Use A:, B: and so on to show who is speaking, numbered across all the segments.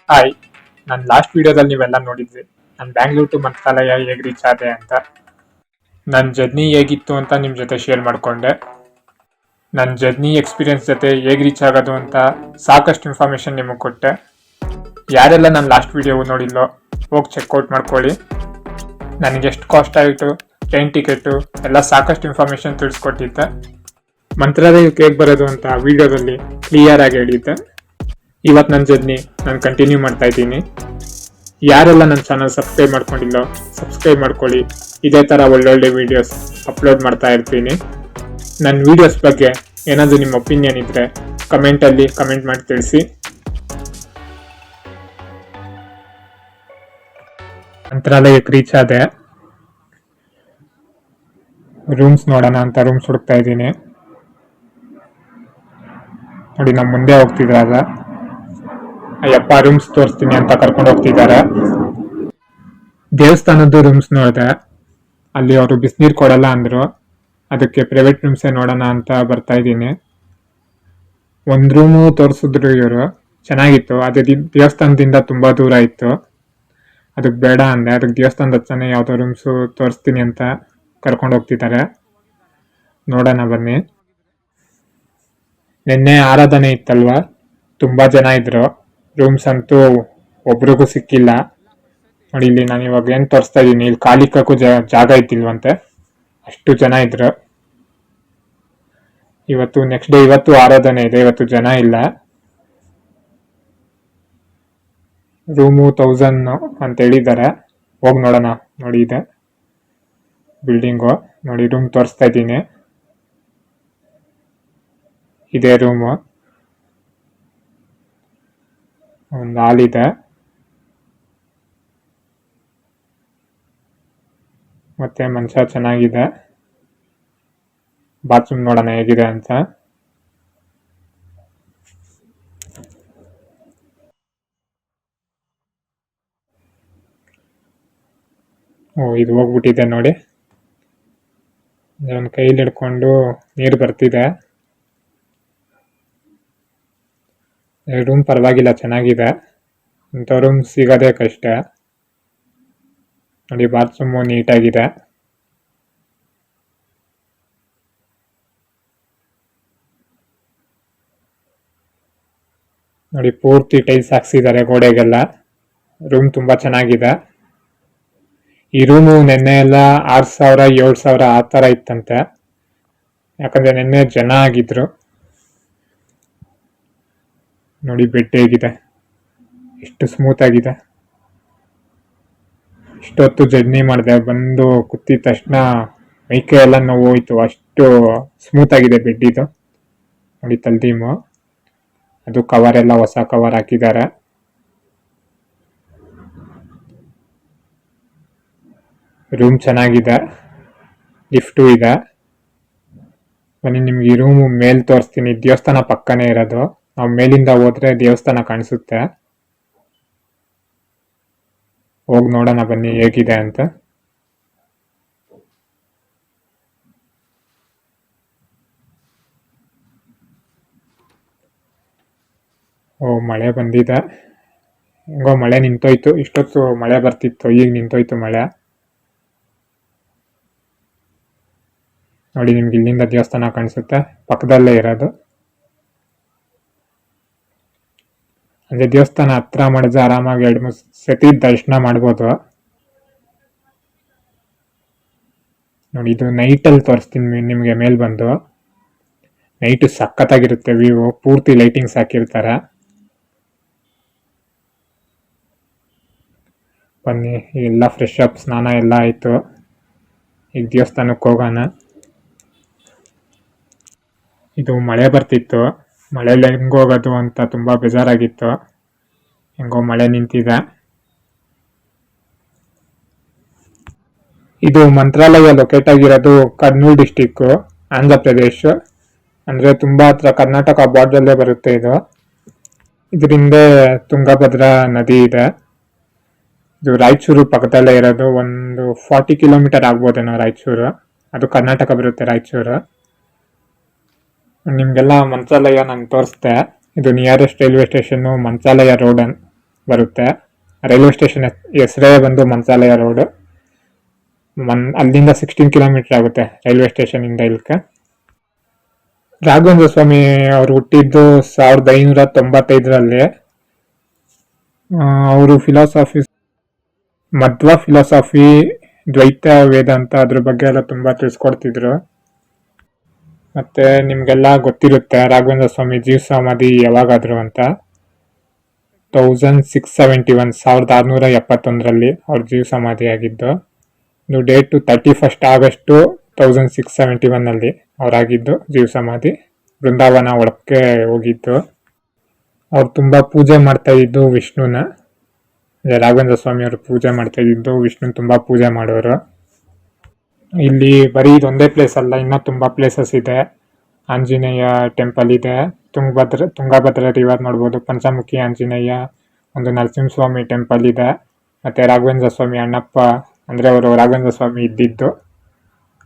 A: Hi, ನಾನು last ವಿಡಿಯೋದಲ್ಲಿ ನೀವೆಲ್ಲ ನೋಡಿದ್ವಿ ನಾನು ಬ್ಯಾಂಗ್ಳೂರ್ ಟು ಮಂತ್ರಾಲಯ ಹೇಗೆ ರೀಚ್ ಆದೆ ಅಂತ. ನನ್ನ ಜರ್ನಿ ಹೇಗಿತ್ತು ಅಂತ ನಿಮ್ಮ ಜೊತೆ ಶೇರ್ ಮಾಡಿಕೊಂಡೆ. ನನ್ನ ಜರ್ನಿ ಎಕ್ಸ್ಪೀರಿಯನ್ಸ್ ಜೊತೆ ಹೇಗೆ ರೀಚ್ ಆಗೋದು ಅಂತ ಸಾಕಷ್ಟು ಇನ್ಫಾರ್ಮೇಷನ್ ನಿಮಗೆ ಕೊಟ್ಟೆ. ಯಾರೆಲ್ಲ ನನ್ನ ಲಾಸ್ಟ್ ವಿಡಿಯೋ ನೋಡಿಲ್ಲೋ ಹೋಗಿ ಚೆಕ್ಔಟ್ ಮಾಡ್ಕೊಳ್ಳಿ. ನನಗೆ ಎಷ್ಟು ಕಾಸ್ಟ್ ಆಯಿತು, ಟ್ರೈನ್ ಟಿಕೆಟು ಎಲ್ಲ ಸಾಕಷ್ಟು ಇನ್ಫಾರ್ಮೇಷನ್ ತಿಳಿಸ್ಕೊಟ್ಟಿದ್ದೆ. ಮಂತ್ರಾಲಯಕ್ಕೆ ಹೇಗೆ ಬರೋದು ಅಂತ ವಿಡಿಯೋದಲ್ಲಿ ಕ್ಲಿಯರ್ ಆಗಿ ಹೇಳಿದ್ದೆ. ಇವತ್ತು ನನ್ನ ಜರ್ನಿ ನಾನು ಕಂಟಿನ್ಯೂ ಮಾಡ್ತಾ ಇದ್ದೀನಿ. ಯಾರೆಲ್ಲ ನನ್ನ ಚಾನಲ್ ಸಬ್ಸ್ಕ್ರೈಬ್ ಮಾಡ್ಕೊಂಡಿಲ್ಲೋ ಸಬ್ಸ್ಕ್ರೈಬ್ ಮಾಡ್ಕೊಳ್ಳಿ. ಇದೇ ಥರ ಒಳ್ಳೊಳ್ಳೆ ವೀಡಿಯೋಸ್ ಅಪ್ಲೋಡ್ ಮಾಡ್ತಾ ಇರ್ತೀನಿ. ನನ್ನ ವೀಡಿಯೋಸ್ ಬಗ್ಗೆ ಏನಾದರೂ ನಿಮ್ಮ ಒಪಿನಿಯನ್ ಇದ್ದರೆ ಕಮೆಂಟಲ್ಲಿ ಕಮೆಂಟ್ ಮಾಡಿ ತಿಳಿಸಿ. ಮಂತ್ರಾಲಯಕ್ಕೆ ರೀಚ್ ಆದೆ. ರೂಮ್ಸ್ ನೋಡೋಣ ಅಂತ ರೂಮ್ಸ್ ಹುಡುಕ್ತಾ ಇದ್ದೀನಿ. ನೋಡಿ, ನಮ್ಮ ಮುಂದೆ ಹೋಗ್ತಿದ್ರಾಗ ಅಯ್ಯಪ್ಪ ರೂಮ್ಸ್ ತೋರಿಸ್ತೀನಿ ಅಂತ ಕರ್ಕೊಂಡು ಹೋಗ್ತಿದ್ದಾರೆ. ದೇವಸ್ಥಾನದ್ದು ರೂಮ್ಸ್ ನೋಡಿದೆ, ಅಲ್ಲಿ ಅವರು ಬಿಸಿನೀರು ಕೊಡಲ್ಲ ಅಂದರು. ಅದಕ್ಕೆ ಪ್ರೈವೇಟ್ ರೂಮ್ಸೇ ನೋಡೋಣ ಅಂತ ಬರ್ತಾ ಇದ್ದೀನಿ. ಒಂದು ರೂಮು ತೋರಿಸಿದ್ರು ಇವರು, ಚೆನ್ನಾಗಿತ್ತು. ಅದೇ ದೇವಸ್ಥಾನದಿಂದ ತುಂಬ ದೂರ ಇತ್ತು, ಅದಕ್ಕೆ ಬೇಡ ಅಂದೆ. ಅದಕ್ಕೆ ದೇವಸ್ಥಾನದ ಹತ್ರನೇ ಯಾವುದೋ ರೂಮ್ಸು ತೋರಿಸ್ತೀನಿ ಅಂತ ಕರ್ಕೊಂಡು ಹೋಗ್ತಿದ್ದಾರೆ. ನೋಡೋಣ ಬನ್ನಿ. ನಿನ್ನೆ ಆರಾಧನೆ ಇತ್ತಲ್ವ, ತುಂಬ ಜನ ಇದ್ರು. ರೂಮ್ಸ್ ಅಂತೂ ಒಬ್ರಿಗೂ ಸಿಕ್ಕಿಲ್ಲ. ನೋಡಿ, ಇಲ್ಲಿ ನಾನು ಇವಾಗ ಏನು ತೋರಿಸ್ತಾ ಇದ್ದೀನಿ, ಇಲ್ಲಿ ಕಾಲಿಕ್ಕೂ ಜಾಗ ಇದ್ದಿಲ್ವಂತೆ, ಅಷ್ಟು ಜನ ಇದ್ರು. ಇವತ್ತು ನೆಕ್ಸ್ಟ್ ಡೇ, ಇವತ್ತು ಆರಾಧನೆ ಇದೆ, ಇವತ್ತು ಜನ ಇಲ್ಲ. ರೂಮು 1000 ಅಂತ ಹೇಳಿದ್ದಾರೆ. ಹೋಗಿ ನೋಡೋಣ. ನೋಡಿ, ಇದೆ ಬಿಲ್ಡಿಂಗು. ನೋಡಿ, ರೂಮ್ ತೋರಿಸ್ತಾ ಇದ್ದೀನಿ, ಇದೇ ರೂಮು. ಒಂದು ಹಾಲ್ ಇದೆ, ಮತ್ತೆ ಮಂಚ ಚೆನ್ನಾಗಿದೆ. ಬಾತ್ರೂಮ್ ನೋಡೋಣ ಹೇಗಿದೆ ಅಂತ. ಇದು ಹೋಗ್ಬಿಟ್ಟಿದೆ ನೋಡಿ. ಒಂದು ಕೈಲಿ ಹಿಡ್ಕೊಂಡು ನೀರು ಬರ್ತಿದೆ. ರೂಮ್ ಪರವಾಗಿಲ್ಲ, ಚೆನ್ನಾಗಿದೆ. ಇಂಥ ರೂಮ್ ಸಿಗೋದೇ ಕಷ್ಟ. ನೋಡಿ, ಬಾತ್ರೂಮು ನೀಟಾಗಿದೆ. ನೋಡಿ, ಪೂರ್ತಿ ಟೈಲ್ಸ್ ಹಾಕ್ಸಿದ್ದಾರೆ ಗೋಡೆಗೆಲ್ಲ. ರೂಮ್ ತುಂಬ ಚೆನ್ನಾಗಿದೆ. ಈ ರೂಮು ನೆನ್ನೆ ಎಲ್ಲ 6000 7000 ಆ ಥರ ಇತ್ತಂತೆ, ಯಾಕಂದರೆ ನೆನ್ನೆ ಜನ ಆಗಿದ್ರು. ನೋಡಿ, ಬೆಡ್ ಹೇಗಿದೆ, ಎಷ್ಟು ಸ್ಮೂತ್ ಆಗಿದೆ. ಇಷ್ಟೊತ್ತು ಜರ್ನಿ ಮಾಡಿದೆ, ಬಂದು ಕೂತಿದ ತಕ್ಷಣ ಮೈಕೈ ಎಲ್ಲ ನೋವು ಹೋಯ್ತು, ಅಷ್ಟು ಸ್ಮೂತ್ ಆಗಿದೆ ಬೆಡ್ ಇದು. ನೋಡಿ, ತಲ್ದೀಮು, ಅದು ಕವರ್ ಎಲ್ಲ ಹೊಸ ಕವರ್ ಹಾಕಿದ್ದಾರೆ. ರೂಮ್ ಚೆನ್ನಾಗಿದೆ, ಲಿಫ್ಟು ಇದೆ. ಬನ್ನಿ, ನಿಮ್ಗೆ ಈ ರೂಮು ಮೇಲ್ ತೋರಿಸ್ತೀನಿ. ದೇವಸ್ಥಾನ ಪಕ್ಕನೇ ಇರೋದು, ನಾವು ಮೇಲಿಂದ ಹೋದ್ರೆ ದೇವಸ್ಥಾನ ಕಾಣಿಸುತ್ತೆ. ಹೋಗಿ ನೋಡೋಣ ಬನ್ನಿ ಹೇಗಿದೆ ಅಂತ. ಮಳೆ ಬಂದಿದೆ. ಹೆಂಗೋ ಮಳೆ ನಿಂತೋಯ್ತು. ಇಷ್ಟೊತ್ತು ಮಳೆ ಬರ್ತಿತ್ತು, ಈಗ ನಿಂತೋಯ್ತು ಮಳೆ. ನೋಡಿ, ನಿಮ್ಗೆ ಇಲ್ಲಿಂದ ದೇವಸ್ಥಾನ ಕಾಣಿಸುತ್ತೆ, ಪಕ್ಕದಲ್ಲೇ ಇರೋದು. ಅಂದರೆ ದೇವಸ್ಥಾನ ಹತ್ರ ಮಾಡಿದ್ರೆ ಆರಾಮಾಗಿ 2-3 ಸತಿ ದರ್ಶನ ಮಾಡ್ಬೋದು. ನೋಡಿ, ಇದು ನೈಟಲ್ಲಿ ತೋರಿಸ್ತೀನಿ ನಿಮಗೆ. ಮೇಲ್ ಬಂದು ನೈಟು ಸಖತ್ತಾಗಿರುತ್ತೆ ವ್ಯೂ, ಪೂರ್ತಿ ಲೈಟಿಂಗ್ಸ್ ಹಾಕಿರ್ತಾರೆ. ಬನ್ನಿ, ಎಲ್ಲ ಫ್ರೆಶ್ ಅಪ್, ಸ್ನಾನ ಎಲ್ಲ ಆಯಿತು. ಈಗ ದೇವಸ್ಥಾನಕ್ಕೆ ಹೋಗೋಣ. ಇದು ಮಳೆ ಬರ್ತಿತ್ತು, ಮಳೆಯಲ್ಲಿ ಹೆಂಗೆ ಹೋಗೋದು ಅಂತ ತುಂಬ ಬೇಜಾರಾಗಿತ್ತು. ಹೆಂಗೋ ಮಳೆ ನಿಂತಿದೆ. ಇದು ಮಂತ್ರಾಲಯ ಲೊಕೇಟ್ ಆಗಿರೋದು ಕರ್ನೂಲ್ ಡಿಸ್ಟಿಕ್ಕು, ಆಂಧ್ರ ಪ್ರದೇಶ್. ಅಂದರೆ ತುಂಬ ಹತ್ರ ಕರ್ನಾಟಕ ಬಾರ್ಡ್ರಲ್ಲೇ ಬರುತ್ತೆ ಇದು. ಇದರಿಂದ ತುಂಗಭದ್ರಾ ನದಿ ಇದೆ. ಇದು ರಾಯಚೂರು ಪಕ್ಕದಲ್ಲೇ ಇರೋದು. ಒಂದು 40 ಕಿಲೋಮೀಟರ್ ಆಗ್ಬೋದೇನೋ ರಾಯಚೂರು. ಅದು ಕರ್ನಾಟಕ ಬರುತ್ತೆ ರಾಯಚೂರು. ನಿಮಗೆಲ್ಲ ಮಂತ್ರಾಲಯ ನಾನು ತೋರಿಸ್ದೆ. ಇದು ನಿಯರೆಸ್ಟ್ ರೈಲ್ವೆ ಸ್ಟೇಷನ್ನು ಮಂತ್ರಾಲಯ ರೋಡ್ ಬರುತ್ತೆ. ರೈಲ್ವೆ ಸ್ಟೇಷನ್ ಹೆಸರೇ ಬಂದು ಮಂತ್ರಾಲಯ ರೋಡ್. ಅಲ್ಲಿಂದ 16 ಕಿಲೋಮೀಟರ್ ಆಗುತ್ತೆ ರೈಲ್ವೆ ಸ್ಟೇಷನ್ ಇಂದ ಇಲ್ಕೆ. ರಾಘವೇಂದ್ರ ಸ್ವಾಮಿ ಅವರು ಹುಟ್ಟಿದ್ದು 1595ರಲ್ಲಿ. ಅವರು ಫಿಲಾಸಫಿ, ಮಧ್ವ ಫಿಲಾಸಫಿ, ದ್ವೈತ ವೇದಾಂತ ಅದ್ರ ಬಗ್ಗೆ ಎಲ್ಲ ತುಂಬಾ ತಿಳಿಸ್ಕೊಡ್ತಿದ್ರು. ಮತ್ತೆ ನಿಮ್ಗೆಲ್ಲ ಗೊತ್ತಿರುತ್ತೆ ರಾಘವೇಂದ್ರ ಸ್ವಾಮಿ ಜೀವ ಸಮಾಧಿ ಯಾವಾಗಾದ್ರು ಅಂತ. 1671 1671ರಲ್ಲಿ ಅವ್ರ ಜೀವ ಸಮಾಧಿ ಆಗಿದ್ದು. ಇದು ಡೇಟು 31 ಆಗಸ್ಟ್ 1671 ಅವರಾಗಿದ್ದು ಜೀವ ಸಮಾಧಿ. ಬೃಂದಾವನ ಒಳಕ್ಕೆ ಹೋಗಿದ್ದು. ಅವ್ರು ತುಂಬಾ ಪೂಜೆ ಮಾಡ್ತಾ ಇದ್ದು ವಿಷ್ಣುನ. ರಾಘವೇಂದ್ರ ಸ್ವಾಮಿ ಅವರು ಪೂಜೆ ಮಾಡ್ತಾ ಇದ್ದು ವಿಷ್ಣು ತುಂಬಾ ಪೂಜೆ ಮಾಡೋರು. ಇಲ್ಲಿ ಬರೀ ಇದೊಂದೇ ಪ್ಲೇಸ್ ಅಲ್ಲ, ಇನ್ನೂ ತುಂಬಾ ಪ್ಲೇಸಸ್ ಇದೆ. ಆಂಜನೇಯ ಟೆಂಪಲ್ ಇದೆ, ತುಂಗಭದ್ರ ರಿವರ್ ನೋಡ್ಬೋದು, ಪಂಚಮುಖಿ ಆಂಜನೇಯ, ಒಂದು ನರಸಿಂಹಸ್ವಾಮಿ ಟೆಂಪಲ್ ಇದೆ, ಮತ್ತೆ ರಾಘವೇಂದ್ರ ಸ್ವಾಮಿ ಅಣ್ಣಪ್ಪ ಅಂದ್ರೆ ಅವರು ರಾಘವೇಂದ್ರ ಸ್ವಾಮಿ ಇದ್ದಿದ್ದು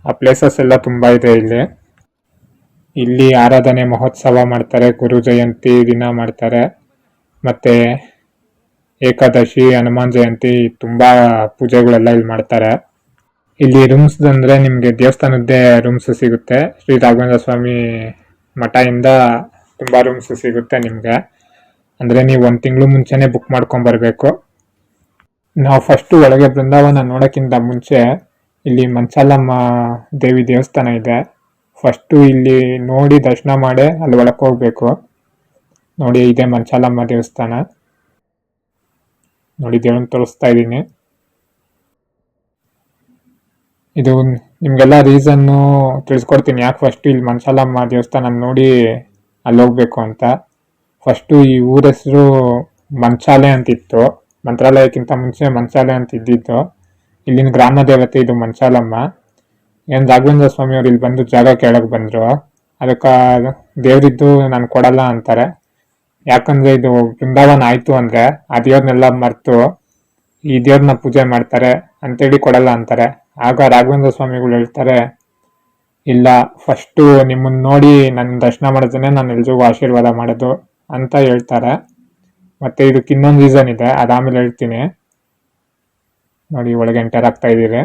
A: ಆ ಪ್ಲೇಸಸ್ ಎಲ್ಲ ತುಂಬಾ ಇದೆ ಇಲ್ಲಿ. ಇಲ್ಲಿ ಆರಾಧನೆ ಮಹೋತ್ಸವ ಮಾಡ್ತಾರೆ, ಗುರು ಜಯಂತಿ ದಿನ ಮಾಡ್ತಾರೆ, ಮತ್ತೆ ಏಕಾದಶಿ, ಹನುಮಾನ್ ಜಯಂತಿ ತುಂಬಾ ಪೂಜೆಗಳೆಲ್ಲ ಇಲ್ಲಿ ಮಾಡ್ತಾರೆ. ಇಲ್ಲಿ ರೂಮ್ಸ್ ಅಂದ್ರೆ ನಿಮ್ಗೆ ದೇವಸ್ಥಾನದ್ದೇ ರೂಮ್ಸ್ ಸಿಗುತ್ತೆ. ಶ್ರೀ ರಾಘವೇಂದ್ರ ಸ್ವಾಮಿ ಮಠ ಇಂದ ತುಂಬಾ ರೂಮ್ಸ್ ಸಿಗುತ್ತೆ ನಿಮ್ಗೆ. ಅಂದ್ರೆ ನೀವು 1 ತಿಂಗಳು ಮುಂಚೆನೆ ಬುಕ್ ಮಾಡ್ಕೊಂಡ್ ಬರ್ಬೇಕು. ನಾವು ಫಸ್ಟ್ ಒಳಗೆ ಬೃಂದಾವನ ನೋಡಕ್ಕಿಂತ ಮುಂಚೆ ಇಲ್ಲಿ ಮಂಚಾಲಮ್ಮ ದೇವಿ ದೇವಸ್ಥಾನ ಇದೆ. ಫಸ್ಟ್ ಇಲ್ಲಿ ನೋಡಿ ದರ್ಶನ ಮಾಡಿ ಅಲ್ಲಿ ಒಳಕ್ಕೆ ಹೋಗ್ಬೇಕು. ನೋಡಿ ಇದೆ ಮಂಚಾಲಮ್ಮ ದೇವಸ್ಥಾನ. ನೋಡಿ ದೇವರನ್ನ ತೋರಿಸ್ತಾ ಇದ್ದೀನಿ. ಇದು ನಿಮ್ಗೆಲ್ಲ ರೀಸನ್ನು ತಿಳಿಸ್ಕೊಡ್ತೀನಿ ಯಾಕೆ ಫಸ್ಟ್ ಇಲ್ಲಿ ಮಂಚಾಲಮ್ಮ ದೇವಸ್ಥಾನ ನೋಡಿ ಅಲ್ಲಿ ಹೋಗ್ಬೇಕು ಅಂತ. ಫಸ್ಟು ಈ ಊರ ಹೆಸರು ಮಂಚಾಲೆ ಅಂತಿತ್ತು. ಮಂತ್ರಾಲಯಕ್ಕಿಂತ ಮುಂಚೆ ಮಂಚಾಲೆ ಅಂತ ಇದ್ದಿತ್ತು. ಇಲ್ಲಿನ ಗ್ರಾಮ ದೇವತೆ ಇದು ಮಂಚಾಲಮ್ಮ. ಏನ್ ರಾಘವೇಂದ್ರ ಸ್ವಾಮಿ ಅವ್ರು ಇಲ್ಲಿ ಬಂದು ಜಾಗ ಕೇಳಕ್ ಬಂದ್ರು, ಅದಕ್ಕೆ ದೇವ್ರಿದ್ದು ನಾನು ಕೊಡಲ್ಲ ಅಂತಾರೆ. ಯಾಕಂದ್ರೆ ಇದು ಬೃಂದಾವನ ಆಯ್ತು ಅಂದ್ರೆ ಆ ದೇವ್ರನ್ನೆಲ್ಲ ಮರ್ತು ಈ ದೇವ್ರನ್ನ ಪೂಜೆ ಮಾಡ್ತಾರೆ ಅಂತೇಳಿ ಕೊಡಲ್ಲ ಅಂತಾರೆ. ಆಗ ರಾಘವೇಂದ್ರ ಸ್ವಾಮಿಗಳು ಹೇಳ್ತಾರೆ, ಇಲ್ಲ ಫಸ್ಟು ನಿಮ್ಮನ್ನ ನೋಡಿ ನನ್ನ ದರ್ಶನ ಮಾಡಿದ್ರೆ ನಾನು ಎಲ್ರಿಗೂ ಆಶೀರ್ವಾದ ಮಾಡೋದು ಅಂತ ಹೇಳ್ತಾರೆ. ಮತ್ತೆ ಇದಕ್ಕೆ ಇನ್ನೊಂದು ರೀಸನ್ ಇದೆ, ಅದಾದ್ಮೇಲೆ ಹೇಳ್ತೀನಿ. ನೋಡಿ ಒಳಗೆ ಎಂಟರ್ ಆಗ್ತಾ ಇದ್ದೀರಿ.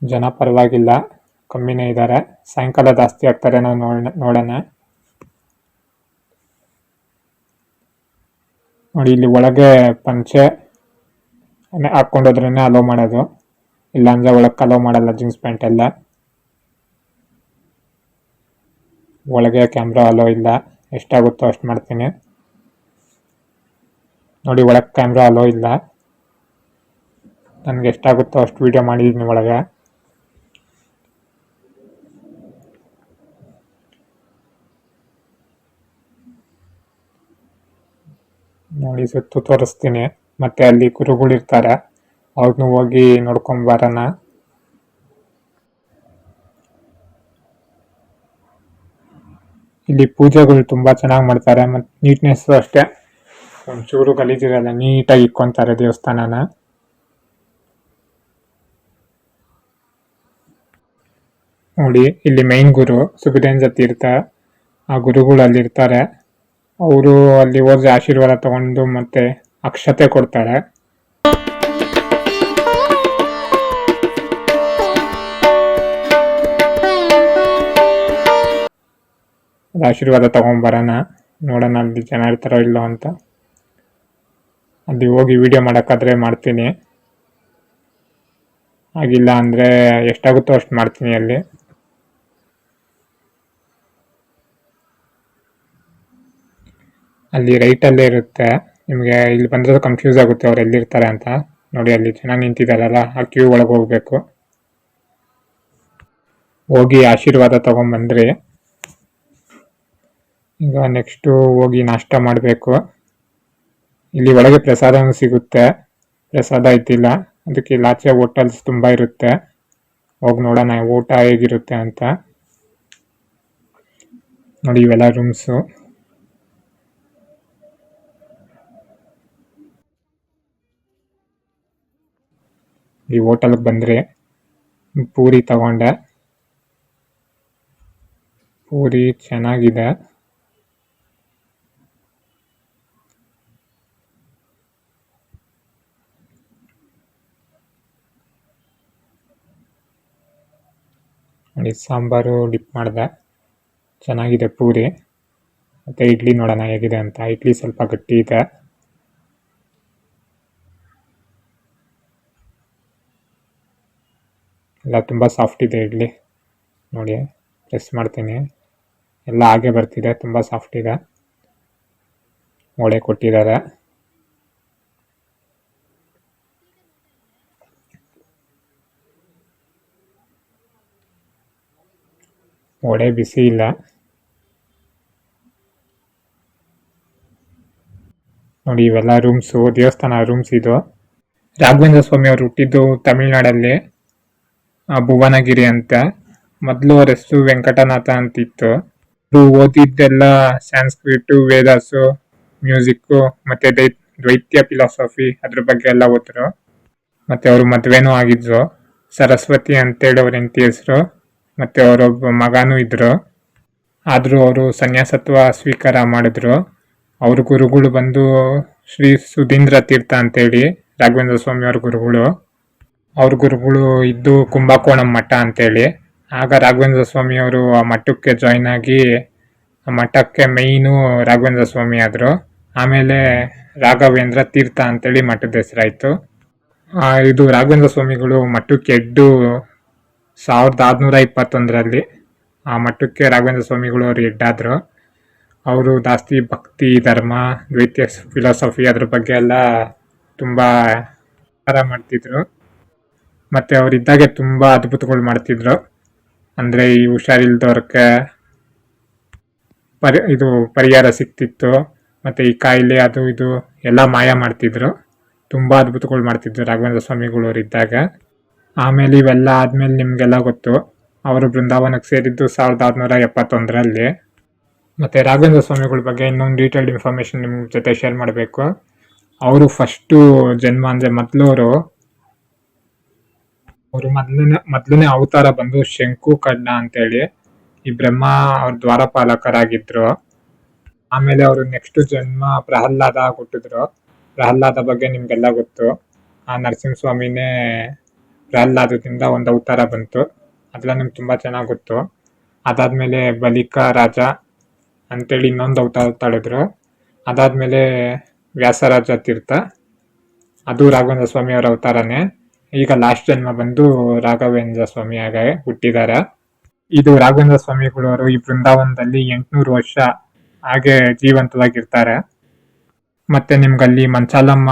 A: ಜನ ಪರವಾಗಿಲ್ಲ, ಕಮ್ಮಿನೇ ಇದ್ದಾರೆ. ಸಾಯಂಕಾಲ ಜಾಸ್ತಿ ಆಗ್ತಾರೆ, ನಾವು ನೋಡೋಣ. ನೋಡಿ ಇಲ್ಲಿ ಒಳಗೆ ಪಂಚೆ ಹಾಕೊಂಡೋದ್ರೇನೆ ಅಲೋ ಮಾಡೋದು, ಇಲ್ಲಾಂದ್ರೆ ಒಳಕ್ಕೆ ಅಲೋ ಮಾಡಲ್ಲ ಜೀನ್ಸ್ ಪ್ಯಾಂಟ್ ಎಲ್ಲ. ಒಳಗೆ ಕ್ಯಾಮ್ರಾ ಅಲೋ ಇಲ್ಲ, ಎಷ್ಟಾಗುತ್ತೋ ಅಷ್ಟು ಮಾಡ್ತೀನಿ. ನೋಡಿ ಒಳಗೆ ಕ್ಯಾಮ್ರಾ ಅಲೋ ಇಲ್ಲ, ನನಗೆ ಎಷ್ಟಾಗುತ್ತೋ ಅಷ್ಟು ವಿಡಿಯೋ ಮಾಡಿದ್ದೀನಿ ಒಳಗೆ. ನೋಡಿ ಸುತ್ತು ತೋರಿಸ್ತೀನಿ. ಮತ್ತೆ ಅಲ್ಲಿ ಗುರುಗಳಿರ್ತಾರೆ, ಅವ್ರನ್ನೂ ಹೋಗಿ ನೋಡ್ಕೊಂಬರೋಣ. ಇಲ್ಲಿ ಪೂಜೆಗಳು ತುಂಬಾ ಚೆನ್ನಾಗಿ ಮಾಡ್ತಾರೆ, ಮತ್ತು ನೀಟ್ನೆಸ್ ಅಷ್ಟೇ, ಒಂಚೂರು ಗಲೀಜಿರಲ್ಲ, ನೀಟಾಗಿ ಇಟ್ಕೊಂತಾರೆ ದೇವಸ್ಥಾನನ. ನೋಡಿ ಇಲ್ಲಿ ಮೈನ್ ಗುರು ಸುಬುಧೇಂದ್ರ ತೀರ್ಥ, ಆ ಗುರುಗಳು ಅಲ್ಲಿರ್ತಾರೆ. ಅವರು ಅಲ್ಲಿ ಹೋದ್ರೆ ಆಶೀರ್ವಾದ ತಗೊಂಡು ಮತ್ತೆ ಅಕ್ಷತೆ ಕೊಡ್ತಾರೆ. ಆಶೀರ್ವಾದ ತಗೊಂಬರೋಣ, ನೋಡೋಣ ಅಲ್ಲಿ ಜನ ಇರ್ತಾರೋ ಇಲ್ಲೋ ಅಂತ. ಅಲ್ಲಿ ಹೋಗಿ ವಿಡಿಯೋ ಮಾಡೋಕ್ಕಾದ್ರೆ ಮಾಡ್ತೀನಿ, ಆಗಿಲ್ಲ ಅಂದರೆ ಎಷ್ಟಾಗುತ್ತೋ ಅಷ್ಟು ಮಾಡ್ತೀನಿ. ಅಲ್ಲಿ ಅಲ್ಲಿ ರೈಟಲ್ಲೇ ಇರುತ್ತೆ. ನಿಮಗೆ ಇಲ್ಲಿ ಬಂದರೆ ಕನ್ಫ್ಯೂಸ್ ಆಗುತ್ತೆ ಅವ್ರು ಎಲ್ಲಿರ್ತಾರೆ ಅಂತ. ನೋಡಿ ಅಲ್ಲಿ ಜನ ನಿಂತಿದ್ದಾರಲ್ಲ, ಆ ಕ್ಯೂ ಒಳಗೆ ಹೋಗ್ಬೇಕು. ಹೋಗಿ ಆಶೀರ್ವಾದ ತಗೊಂಬಂದ್ರಿ. ಈಗ ನೆಕ್ಸ್ಟು ಹೋಗಿ ನಾಷ್ಟ ಮಾಡಬೇಕು. ಇಲ್ಲಿ ಒಳಗೆ ಪ್ರಸಾದನೂ ಸಿಗುತ್ತೆ, ಪ್ರಸಾದ ಐತಿಲ್ಲ, ಅದಕ್ಕೆ ಇಲ್ಲಿ ಆಚೆ ಹೋಟೆಲ್ಸ್ ತುಂಬ ಇರುತ್ತೆ. ಹೋಗಿ ನೋಡೋಣ ಊಟ ಹೇಗಿರುತ್ತೆ ಅಂತ. ನೋಡಿ ಇವೆಲ್ಲ ರೂಮ್ಸು. ಈ ಹೋಟೆಲ್ಗೆ ಬಂದರೆ ಪೂರಿ ತಗೊಂಡೆ, ಪೂರಿ ಚೆನ್ನಾಗಿದೆ. ನೋಡಿ ಸಾಂಬಾರು ಡಿಪ್ ಮಾಡಿದೆ, ಚೆನ್ನಾಗಿದೆ ಪೂರಿ. ಮತ್ತು ಇಡ್ಲಿ ನೋಡೋಣ ಹೇಗಿದೆ ಅಂತ. ಇಡ್ಲಿ ಸ್ವಲ್ಪ ಗಟ್ಟಿ ಇದೆ. ಎಲ್ಲ ತುಂಬ ಸಾಫ್ಟ್ ಇದೆ ಇಡ್ಲಿ. ನೋಡಿ ಪ್ರೆಸ್ ಮಾಡ್ತೀನಿ, ಎಲ್ಲ ಹಾಗೆ ಬರ್ತಿದೆ, ತುಂಬ ಸಾಫ್ಟ್ ಇದೆ. ವಡೆ ಕೊಟ್ಟಿದ್ದಾರೆ. ವಡೆ ಬಿಸಿ ಇಲ್ಲ. ನೋಡಿ ಇವೆಲ್ಲ ರೂಮ್ಸು, ದೇವಸ್ಥಾನ ರೂಮ್ಸ್ ಇದು. ರಾಘವೇಂದ್ರ ಸ್ವಾಮಿ ಅವರು ಹುಟ್ಟಿದ್ದು ತಮಿಳ್ನಾಡಲ್ಲಿ, ಭುವನಗಿರಿ ಅಂತ. ಮೊದಲು ಅವ್ರ ಹೆಸರು ವೆಂಕಟನಾಥ ಅಂತಿತ್ತು. ಓದಿದ್ದೆಲ್ಲ ಸ್ಯಾನ್ಸ್ಕ್ರಿಟು, ವೇದಾಸು, ಮ್ಯೂಸಿಕ್ಕು ಮತ್ತೆ ದ್ವೈತ್ಯ ಫಿಲಾಸಫಿ ಅದ್ರ ಬಗ್ಗೆ ಎಲ್ಲ ಓದ್ರು. ಮತ್ತೆ ಅವರು ಮದ್ವೆನೂ ಆಗಿದ್ರು. ಸರಸ್ವತಿ ಅಂತೇಳಿ ಅವ್ರ ಹೆಂಡತಿ ಹೆಸರು. ಮತ್ತೆ ಅವರೊಬ್ಬ ಮಗನೂ ಇದ್ರು. ಆದರೂ ಅವರು ಸನ್ಯಾಸತ್ವ ಸ್ವೀಕಾರ ಮಾಡಿದ್ರು. ಅವ್ರ ಗುರುಗಳು ಬಂದು ಶ್ರೀ ಸುಧೀಂದ್ರ ತೀರ್ಥ ಅಂತೇಳಿ ರಾಘವೇಂದ್ರ ಸ್ವಾಮಿ ಅವ್ರ ಗುರುಗಳು. ಅವ್ರ ಗುರುಗಳು ಇದ್ದು ಕುಂಭಕೋಣಂ ಮಠ ಅಂತೇಳಿ. ಆಗ ರಾಘವೇಂದ್ರ ಸ್ವಾಮಿ ಅವರು ಆ ಮಠಕ್ಕೆ ಜಾಯ್ನ್ ಆಗಿ ಆ ಮಠಕ್ಕೆ ಮೈನು ರಾಘವೇಂದ್ರ ಸ್ವಾಮಿ ಆದರು. ಆಮೇಲೆ ರಾಘವೇಂದ್ರ ತೀರ್ಥ ಅಂತೇಳಿ ಮಠದ ಹೆಸರಾಯಿತು. ಇದು ರಾಘವೇಂದ್ರ ಸ್ವಾಮಿಗಳು ಮಠಕ್ಕೆ ಎಡ್ಡು 1621ರಲ್ಲಿ ಆ ಮಠಕ್ಕೆ ರಾಘವೇಂದ್ರ ಸ್ವಾಮಿಗಳು ಅವರು ಎಡ್ಡಾದರು. ಅವರು ಜಾಸ್ತಿ ಭಕ್ತಿ, ಧರ್ಮ, ದ್ವೈತ್ಯ ಫಿಲಾಸಫಿ ಅದ್ರ ಬಗ್ಗೆ ಎಲ್ಲ ತುಂಬ ಮಾಡ್ತಿದ್ರು. ಮತ್ತು ಅವರಿದ್ದಾಗೆ ತುಂಬ ಅದ್ಭುತಗಳು ಮಾಡ್ತಿದ್ರು. ಅಂದರೆ ಈ ಹುಷಾರಿಲ್ದವ್ರಿಗೆ ಇದು ಪರಿಹಾರ ಸಿಕ್ತಿತ್ತು. ಮತ್ತು ಈ ಕಾಯಿಲೆ ಅದು ಇದು ಎಲ್ಲ ಮಾಯ ಮಾಡ್ತಿದ್ರು. ತುಂಬ ಅದ್ಭುತಗಳು ಮಾಡ್ತಿದ್ರು ರಾಘವೇಂದ್ರ ಸ್ವಾಮಿಗಳು ಅವರಿದ್ದಾಗ. ಆಮೇಲೆ ಇವೆಲ್ಲ ಆದಮೇಲೆ ನಿಮಗೆಲ್ಲ ಗೊತ್ತು, ಅವರು ಬೃಂದಾವನಕ್ಕೆ ಸೇರಿದ್ದು 1671ರಲ್ಲಿ. ಮತ್ತು ರಾಘವೇಂದ್ರ ಸ್ವಾಮಿಗಳ ಬಗ್ಗೆ ಇನ್ನೊಂದು ಡೀಟೇಲ್ಡ್ ಇನ್ಫಾರ್ಮೇಷನ್ ನಿಮ್ಮ ಜೊತೆ ಶೇರ್ ಮಾಡಬೇಕು. ಅವರು ಫಸ್ಟು ಜನ್ಮ ಅಂದರೆ ಮೊದಲನೇ ಅವತಾರ ಬಂದು ಶಂಕು ಕಡ್ಡ ಅಂತೇಳಿ ಈ ಬ್ರಹ್ಮ ಅವ್ರ ದ್ವಾರಪಾಲಕರಾಗಿದ್ರು. ಆಮೇಲೆ ಅವರು ನೆಕ್ಸ್ಟ್ ಜನ್ಮ ಪ್ರಹ್ಲಾದ ಹುಟ್ಟಿದ್ರು. ಪ್ರಹ್ಲಾದ ಬಗ್ಗೆ ನಿಮ್ಗೆಲ್ಲ ಗೊತ್ತು. ಆ ನರಸಿಂಹಸ್ವಾಮಿನೇ ಪ್ರಹ್ಲಾದದಿಂದ ಒಂದು ಅವತಾರ ಬಂತು, ಅದೆಲ್ಲ ನಿಮ್ಗೆ ತುಂಬ ಚೆನ್ನಾಗಿ ಗೊತ್ತು. ಅದಾದಮೇಲೆ ಬಲಿಕ ರಾಜ ಅಂತೇಳಿ ಇನ್ನೊಂದು ಅವತಾರ ತಾಳಿದ್ರು. ಅದಾದಮೇಲೆ ವ್ಯಾಸರಾಜ ತೀರ್ಥ, ಅದು ರಾಘವೇಂದ್ರ ಸ್ವಾಮಿ ಅವರ ಅವತಾರನೇ. ಈಗ ಲಾಸ್ಟ್ ಜನ್ಮ ಬಂದು ರಾಘವೇಂದ್ರ ಸ್ವಾಮಿಯಾಗ ಹುಟ್ಟಿದ್ದಾರೆ. ಇದು ರಾಘವೇಂದ್ರ ಸ್ವಾಮಿಗಳವರು ಈ ಬೃಂದಾವನದಲ್ಲಿ 800 ವರ್ಷ ಹಾಗೆ ಜೀವಂತವಾಗಿರ್ತಾರೆ. ಮತ್ತೆ ನಿಮ್ಗಲ್ಲಿ ಮಂಚಾಲಮ್ಮ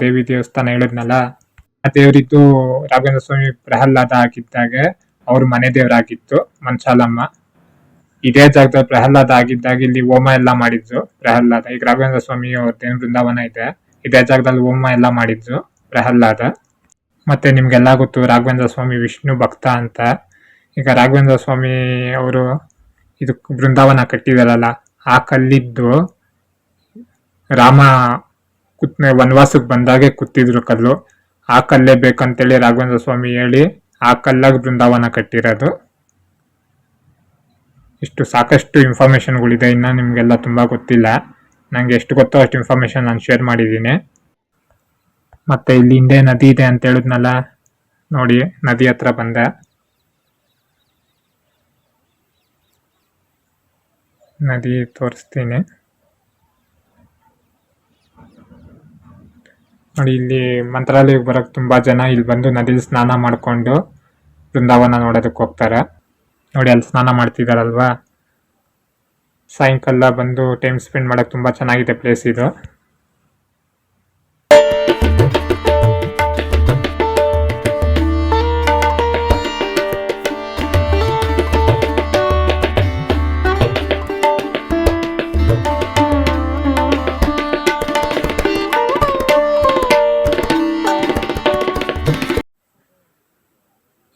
A: ದೇವಿ ದೇವಸ್ಥಾನ ಹೇಳಿದ್ನಲ್ಲ, ಆ ದೇವರಿದ್ದು ರಾಘವೇಂದ್ರ ಸ್ವಾಮಿ ಪ್ರಹ್ಲಾದ ಆಗಿದ್ದಾಗೆ ಅವ್ರ ಮನೆ ದೇವರಾಗಿತ್ತು ಮಂಚಾಲಮ್ಮ. ಇದೇ ಜಾಗದಲ್ಲಿ ಪ್ರಹ್ಲಾದ ಆಗಿದ್ದಾಗ ಇಲ್ಲಿ ಹೋಮ ಎಲ್ಲ ಮಾಡಿದ್ರು ಪ್ರಹ್ಲಾದ. ಈಗ ರಾಘವೇಂದ್ರ ಸ್ವಾಮಿ ಅವ್ರದ್ದೇನು ಬೃಂದಾವನ ಇದೆ, ಇದೇ ಜಾಗದಲ್ಲಿ ಹೋಮ ಎಲ್ಲ ಮಾಡಿದ್ರು ಪ್ರಹ್ಲಾದ. ಮತ್ತೆ ನಿಮ್ಗೆಲ್ಲ ಗೊತ್ತು ರಾಘವೇಂದ್ರ ಸ್ವಾಮಿ ವಿಷ್ಣು ಭಕ್ತ ಅಂತ. ಈಗ ರಾಘವೇಂದ್ರ ಸ್ವಾಮಿ ಅವರು ಇದು ಬೃಂದಾವನ ಕಟ್ಟಿದಾರಲ್ಲ, ಆ ಕಲ್ಲಿದ್ದು ರಾಮ ವನವಾಸಕ್ಕೆ ಬಂದಾಗೆ ಕೂತಿದ್ರು ಕಲ್ಲು. ಆ ಕಲ್ಲೇ ಬೇಕಂತೇಳಿ ರಾಘವೇಂದ್ರ ಸ್ವಾಮಿ ಹೇಳಿ ಆ ಕಲ್ಲಾಗ ಬೃಂದಾವನ ಕಟ್ಟಿರೋದು. ಇಷ್ಟು ಸಾಕಷ್ಟು ಇನ್ಫಾರ್ಮೇಷನ್ಗಳಿದೆ, ಇನ್ನು ನಿಮಗೆಲ್ಲ ತುಂಬ ಗೊತ್ತಿಲ್ಲ. ನನಗೆ ಎಷ್ಟು ಗೊತ್ತೋ ಅಷ್ಟು ಇನ್ಫಾರ್ಮೇಷನ್ ನಾನು ಶೇರ್ ಮಾಡಿದ್ದೀನಿ. ಮತ್ತು ಇಲ್ಲಿ ಹಿಂದೆ ನದಿ ಇದೆ ಅಂತ ಹೇಳಿದ್ನಲ್ಲ, ನೋಡಿ ನದಿ ಹತ್ರ ಬಂದೆ. ನದಿ ತೋರಿಸ್ತೀನಿ ನೋಡಿ. ಇಲ್ಲಿ ಮಂತ್ರಾಲಯಕ್ಕೆ ಬರೋಕ್ಕೆ ತುಂಬ ಜನ ಇಲ್ಲಿ ಬಂದು ನದಿಲಿ ಸ್ನಾನ ಮಾಡಿಕೊಂಡು ಬೃಂದಾವನ ನೋಡೋದಕ್ಕೆ ಹೋಗ್ತಾರೆ. ನೋಡಿ ಅಲ್ಲಿ ಸ್ನಾನ ಮಾಡ್ತಿದ್ದಾರಲ್ವಾ, ಸಾಯಂಕಾಲ ಬಂದು ಟೈಮ್ ಸ್ಪೆಂಡ್ ಮಾಡೋಕ್ಕೆ ತುಂಬ ಚೆನ್ನಾಗಿದೆ ಪ್ಲೇಸ್ ಇದು.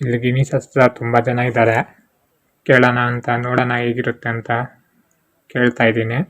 A: ಇಲ್ಲಿ ಗಿಣಿ ಶಾಸ್ತ್ರ ತುಂಬ ಜನ ಇದ್ದಾರೆ. ಕೇಳೋಣ ಅಂತ, ನೋಡೋಣ ಹೇಗಿರುತ್ತೆ ಅಂತ ಕೇಳ್ತಾ ಇದ್ದೀನಿ.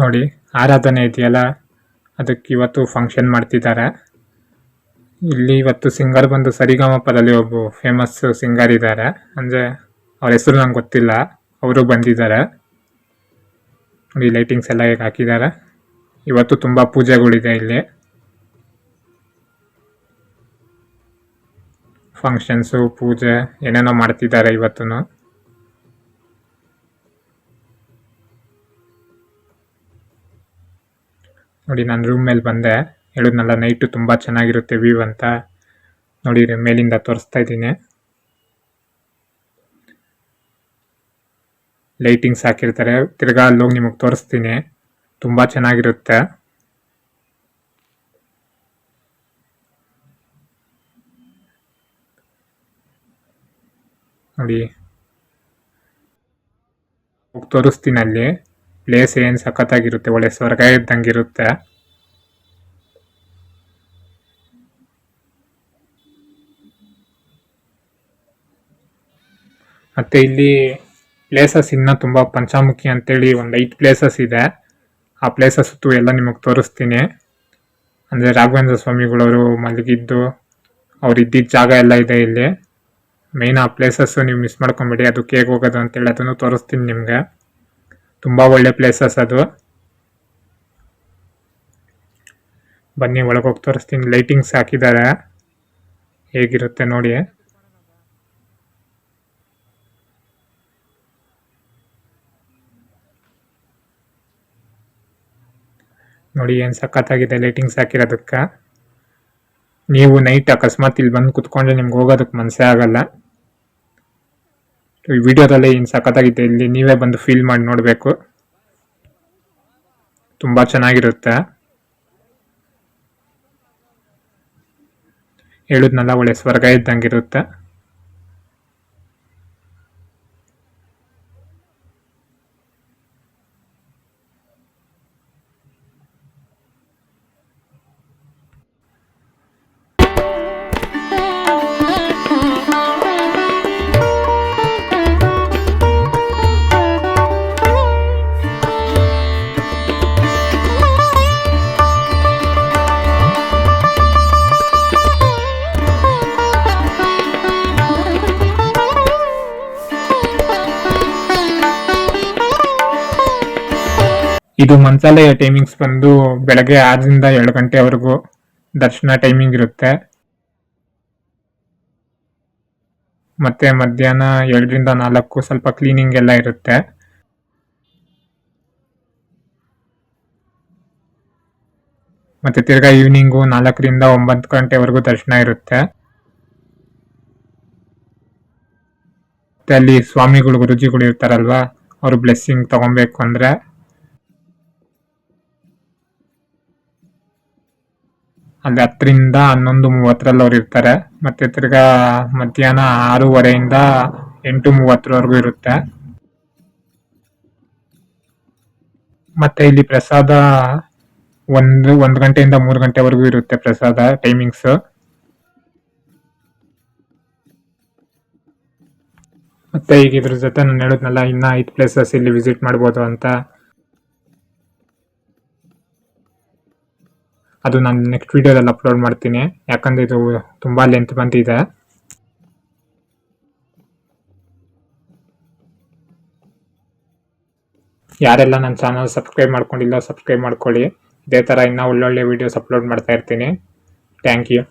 A: ನೋಡಿ ಆರಾಧನೆ ಇದೆಯಲ್ಲ, ಅದಕ್ಕೆ ಇವತ್ತು ಫಂಕ್ಷನ್ ಮಾಡ್ತಿದ್ದಾರೆ. ಇಲ್ಲಿ ಇವತ್ತು ಸಿಂಗರ್ ಬಂದು ಸರಿಗಮಪದಲ್ಲಿ ಒಬ್ಬ ಫೇಮಸ್ ಸಿಂಗರ್ ಇದ್ದಾರೆ, ಅಂದರೆ ಅವ್ರ ಹೆಸರು ನಂಗೆ ಗೊತ್ತಿಲ್ಲ, ಅವರು ಬಂದಿದ್ದಾರೆ. ನೋಡಿ ಲೈಟಿಂಗ್ಸ್ ಎಲ್ಲ ಹೇಗೆ ಹಾಕಿದ್ದಾರೆ. ಇವತ್ತು ತುಂಬ ಪೂಜೆಗಳಿದೆ ಇಲ್ಲಿ, ಫಂಕ್ಷನ್ಸು ಪೂಜೆ ಏನೇನೋ ಮಾಡ್ತಿದ್ದಾರೆ ಇವತ್ತು. ನೋಡಿ ನಾನು ರೂಮ್ ಮೇಲೆ ಬಂದೆ, ಹೇಳಿದ್ನಲ್ಲ ನೈಟು ತುಂಬ ಚೆನ್ನಾಗಿರುತ್ತೆ ವ್ಯೂ ಅಂತ. ನೋಡಿ ಮೇಲಿಂದ ತೋರಿಸ್ತಾ ಇದ್ದೀನಿ, ಲೈಟಿಂಗ್ಸ್ ಹಾಕಿರ್ತಾರೆ. ತಿರ್ಗಾ ಅಲ್ಲೋಗಿ ನಿಮಗೆ ತೋರಿಸ್ತೀನಿ, ತುಂಬ ಚೆನ್ನಾಗಿರುತ್ತೆ. ನೋಡಿ ಹೋಗಿ ತೋರಿಸ್ತೀನಿ ಅಲ್ಲಿ. ಪ್ಲೇಸ್ ಏನು ಸಖತ್ತಾಗಿರುತ್ತೆ, ಒಳ್ಳೆ ಸ್ವರ್ಗ ಇದ್ದಂಗಿರುತ್ತೆ. ಮತ್ತು ಇಲ್ಲಿ ಪ್ಲೇಸಸ್ ಇನ್ನೂ ತುಂಬ ಪಂಚಮುಖಿ ಅಂತೇಳಿ ಒಂದು 8 ಪ್ಲೇಸಸ್ ಇದೆ. ಆ ಪ್ಲೇಸಸ್ ಎಲ್ಲ ನಿಮಗೆ ತೋರಿಸ್ತೀನಿ. ಅಂದರೆ ರಾಘವೇಂದ್ರ ಸ್ವಾಮಿಗಳವರು ಮಲಗಿದ್ದು, ಅವ್ರು ಇದ್ದಿದ್ದ ಜಾಗ ಎಲ್ಲ ಇದೆ ಇಲ್ಲಿ. ಮೇಯ್ನ್ ಆ ಪ್ಲೇಸಸ್ಸು ನೀವು ಮಿಸ್ ಮಾಡ್ಕೊಂಬೇಡಿ. ಅದಕ್ಕೆ ಹೇಗೆ ಹೋಗೋದು ಅಂತೇಳಿ ಅದನ್ನು ತೋರಿಸ್ತೀನಿ ನಿಮಗೆ. ತುಂಬ ಒಳ್ಳೆ ಪ್ಲೇಸಸ್ ಅದು. ಬನ್ನಿ ಒಳಗೆ ಹೋಗಿ ತೋರಿಸ್ತೀನಿ. ಲೈಟಿಂಗ್ಸ್ ಹಾಕಿದ್ದಾರೆ, ಹೇಗಿರುತ್ತೆ ನೋಡಿ. ನೋಡಿ ಏನು ಸಖತ್ತಾಗಿದೆ ಲೈಟಿಂಗ್ಸ್ ಹಾಕಿರೋದಕ್ಕೆ. ನೀವು ನೈಟ್ ಅಕಸ್ಮಾತ್ ಇಲ್ಲಿ ಬಂದು ಕುತ್ಕೊಂಡ್ರೆ ನಿಮ್ಗೆ ಹೋಗೋದಕ್ಕೆ ಮನಸ್ಸೇ ಆಗಲ್ಲ. ಈ ವಿಡಿಯೋದಲ್ಲೇ ಏನು ಸಖತ್ತಾಗಿದೆ, ಇಲ್ಲಿ ನೀವೇ ಬಂದು ಫೀಲ್ ಮಾಡಿ ನೋಡಬೇಕು, ತುಂಬ ಚೆನ್ನಾಗಿರುತ್ತೆ. ಹೇಳಿದ್ನಲ್ಲ ಒಳ್ಳೆ ಸ್ವರ್ಗ ಇದ್ದಂಗಿರುತ್ತೆ. ಇದು ಮಂತ್ರಾಲಯ ಟೈಮಿಂಗ್ಸ್ ಬಂದು ಬೆಳಗ್ಗೆ 6ರಿಂದ 7 ಗಂಟೆವರೆಗೂ ದರ್ಶನ ಟೈಮಿಂಗ್ ಇರುತ್ತೆ. ಮತ್ತೆ ಮಧ್ಯಾಹ್ನ 2ರಿಂದ 4 ಸ್ವಲ್ಪ ಕ್ಲೀನಿಂಗ್ ಎಲ್ಲ ಇರುತ್ತೆ. ಮತ್ತೆ ತಿರ್ಗಾ ಈವ್ನಿಂಗು 4ರಿಂದ 9 ಗಂಟೆವರೆಗೂ ದರ್ಶನ ಇರುತ್ತೆ. ಮತ್ತೆ ಅಲ್ಲಿ ಸ್ವಾಮಿಗಳು ಗುರುಜಿಗಳು ಇರ್ತಾರಲ್ವಾ, ಅವರು ಬ್ಲೆಸ್ಸಿಂಗ್ ತಗೊಬೇಕು ಅಂದ್ರೆ ಅಲ್ಲಿ 10ರಿಂದ 11:30 ಅವ್ರು ಇರ್ತಾರೆ. ಮತ್ತೆ ತಿರ್ಗಾ ಮಧ್ಯಾಹ್ನ 6:30ಇಂದ 8:30ವರೆಗೂ ಇರುತ್ತೆ. ಮತ್ತೆ ಇಲ್ಲಿ ಪ್ರಸಾದ 1 ಗಂಟೆಯಿಂದ 3 ಗಂಟೆವರೆಗೂ ಇರುತ್ತೆ ಪ್ರಸಾದ ಟೈಮಿಂಗ್ಸ್. ಮತ್ತೆ ಈಗ ಇದ್ರ ಜೊತೆ ನಾನು ಹೇಳಿದ್ನಲ್ಲ ಇನ್ನ 5 ಪ್ಲೇಸಸ್ ಇಲ್ಲಿ ವಿಸಿಟ್ ಮಾಡ್ಬೋದು ಅಂತ. ಅದು ನಾನು ನೆಕ್ಸ್ಟ್ ವಿಡಿಯೋದಲ್ಲಿ ಅಪ್ಲೋಡ್ ಮಾಡ್ತೀನಿ, ಯಾಕಂದ್ರೆ ಇದು ತುಂಬಾ ಲೆಂತ್ ಬಂದಿದೆ. ಯಾರೆಲ್ಲ ನನ್ನ ಚಾನಲ್ ಸಬ್ಸ್ಕ್ರೈಬ್ ಮಾಡ್ಕೊಂಡಿಲ್ಲ ಸಬ್ಸ್ಕ್ರೈಬ್ ಮಾಡ್ಕೊಳ್ಳಿ. ಇದೇ ಥರ ಇನ್ನೂ ಒಳ್ಳೊಳ್ಳೆ ವಿಡಿಯೋಸ್ ಅಪ್ಲೋಡ್ ಮಾಡ್ತಾ ಇರ್ತೀನಿ. Thank you.